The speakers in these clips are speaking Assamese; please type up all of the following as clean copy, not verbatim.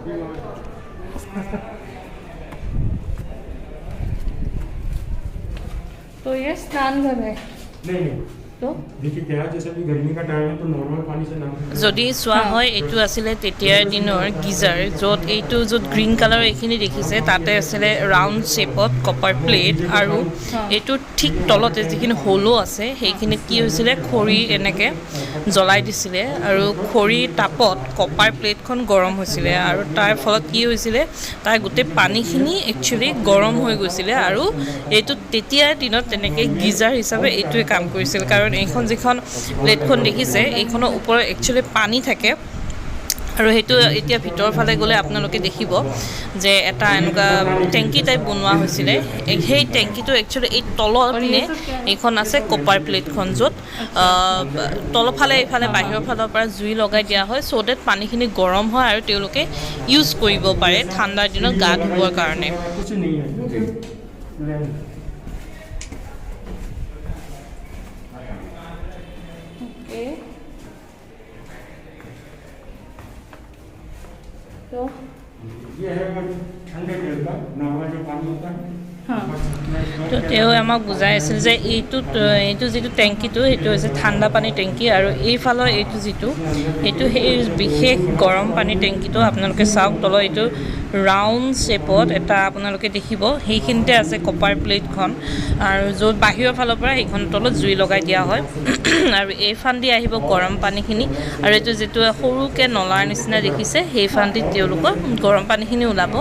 तो ये स्नान घर है नहीं तो देखिए क्या जैसे भी गर्मी का टाइम है तो नॉर्मल पानी से नाम যদি চোৱা হয় এইটো আছিলে তেতিয়াৰ দিনৰ গিজাৰ য'ত এইটো য'ত গ্ৰীণ কালাৰ এইখিনি দেখিছে তাতে আছিলে ৰাউণ্ড শ্বেপত কপাৰ প্লেট আৰু এইটো ঠিক তলতে যিখিনি হ'লো আছে সেইখিনিত কি হৈছিলে খৰি এনেকৈ জ্বলাই দিছিলে আৰু খৰিৰ তাপত কপাৰ প্লেটখন গৰম হৈছিলে আৰু তাৰ ফলত কি হৈছিলে তাৰ গোটেই পানীখিনি একচুৱেলি গৰম হৈ গৈছিলে আৰু এইটো তেতিয়াৰ দিনত তেনেকৈ গিজাৰ হিচাপে এইটোৱে কাম কৰিছিল কাৰণ এইখন যিখন প্লেটখন দেখিছে এইখনৰ ওপৰত একচুৱেলি পানী থাকে আৰু সেইটো এতিয়া ভিতৰৰ ফালে গ'লে আপোনালোকে দেখিব যে এটা এনেকুৱা টেংকি টাইপ বনোৱা হৈছিলে সেই টেংকিটো একচুৱেলি এই তলৰ পিনে এইখন আছে কপাৰ প্লেটখন য'ত তলফালে এইফালে বাহিৰৰ ফালৰ পৰা জুই লগাই দিয়া হয় চ' ডেট পানীখিনি গৰম হয় আৰু তেওঁলোকে ইউজ কৰিব পাৰে ঠাণ্ডাৰ দিনত গা ধুবৰ কাৰণে तो ये है ठंडे तेल का नॉर्मल जो पानी होता है তো তেওঁ আমাক বুজাই আছিল যে এইটো যিটো টেংকিটো সেইটো হৈছে ঠাণ্ডা পানীৰ টেংকি আৰু এইফালৰ এইটো যিটো সেইটো সেই বিশেষ গৰম পানীৰ টেংকিটো আপোনালোকে চাওক তলত এইটো ৰাউণ্ড শ্বেপত এটা আপোনালোকে দেখিব সেইখিনিতে আছে কপাৰ প্লেটখন আৰু য'ত বাহিৰৰ ফালৰ পৰা সেইখন তলত জুই লগাই দিয়া হয় আৰু এইফালেদি আহিব গৰম পানীখিনি আৰু এইটো যিটো সৰুকৈ নলাৰ নিচিনা দেখিছে সেইফালেদি তেওঁলোকৰ গৰম পানীখিনি ওলাব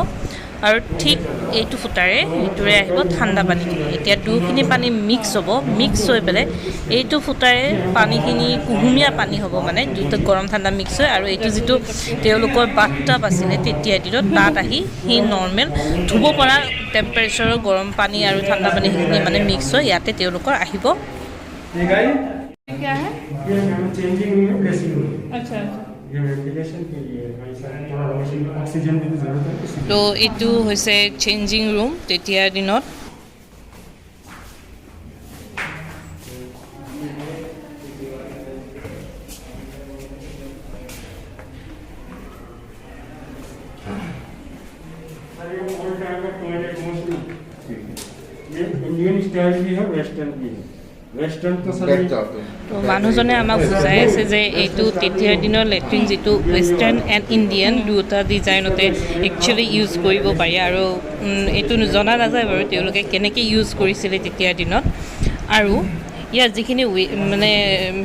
আৰু ঠিক এইটো ফুটাৰে এইটোৰে আহিব ঠাণ্ডা পানীখিনি এতিয়া দুখিনি পানী মিক্স হ'ব মিক্স হৈ পেলাই এইটো ফুটাৰে পানীখিনি কুহুমীয়া পানী হ'ব মানে দুটা গৰম ঠাণ্ডা মিক্স হয় আৰু এইটো যিটো তেওঁলোকৰ বাথটাব আছিলে তেতিয়াৰ দিনত তাত আহি সেই নৰ্মেল ধুব পৰা টেম্পাৰেচাৰৰ গৰম পানী আৰু ঠাণ্ডা পানী সেইখিনি মানে মিক্স হৈ ইয়াতে তেওঁলোকৰ আহিব क्या है ये चेंजिंग रूम है ड्रेसिंग रूम अच्छा अच्छा ये वेंटिलेशन के लिए भाई साहब थोड़ा ऑक्सीजन की जरूरत है তো এইটো হৈছে চেঞ্জিং ৰুম তেতিয়াৰ দিনত सर ये ओल्ड टाइम का टॉयलेट मोस्टली ये इंडियन स्टाइल भी है वेस्टर्न भी है वेस्टर्न तो सर তো মানুহজনে আমাক বুজাই আছে যে এইটো তেতিয়াৰ দিনৰ লেট্ৰিন যিটো ৱেষ্টাৰ্ণ এণ্ড ইণ্ডিয়ান দুটা ডিজাইনতে একচুৱেলি ইউজ কৰিব পাৰি আৰু এইটো জনা নাযায় বাৰু তেওঁলোকে কেনেকৈ ইউজ কৰিছিলে তেতিয়াৰ দিনত আৰু ইয়াত যিখিনি মানে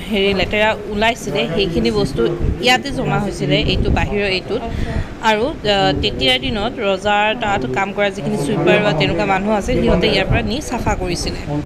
হেৰি লেতেৰা ওলাইছিলে সেইখিনি বস্তু ইয়াতে জমা হৈছিলে এইটো বাহিৰৰ এইটোত আৰু তেতিয়াৰ দিনত ৰজাৰ তাত কাম কৰা যিখিনি চুইপাৰ বা তেনেকুৱা মানুহ আছিল সিহঁতে ইয়াৰ পৰা নি চাফা কৰিছিলে